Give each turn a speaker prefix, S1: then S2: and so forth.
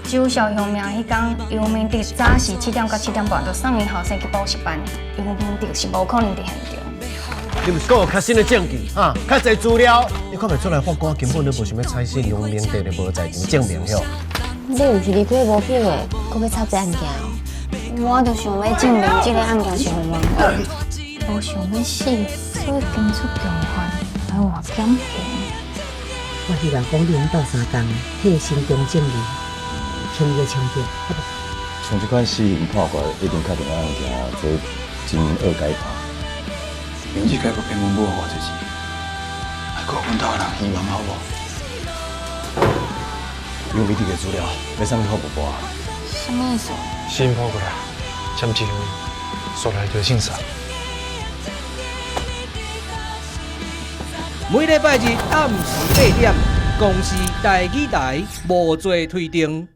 S1: 周小乡命迄天，尤明迪早时7点到7点半就送因后生去补习班，尤明迪是无可能伫现场。
S2: 你毋是讲有较新的证据啊？较侪资料，你看袂出来法官根本就无想要采信杨明德的无在场证明哟。
S3: 你毋是离开无去的，搁要插这案件哦？我就想要证明这个案件是有冤案，无想要死，所以跟出共犯来换减刑。
S4: 我希望讲你到3天替心中正义，轻易清掉，好不？
S5: 像这款死刑判决，一定确定案件做真恶改判。
S6: 民事改革偏门无我就是，还给阮台湾人希望好无？
S5: 有媒体的资料，要送去法务部啊。
S3: 什么意思？
S7: 新跑过来，签字说来就姓啥？
S8: 每礼拜日暗时8点，公视台语台无做推定。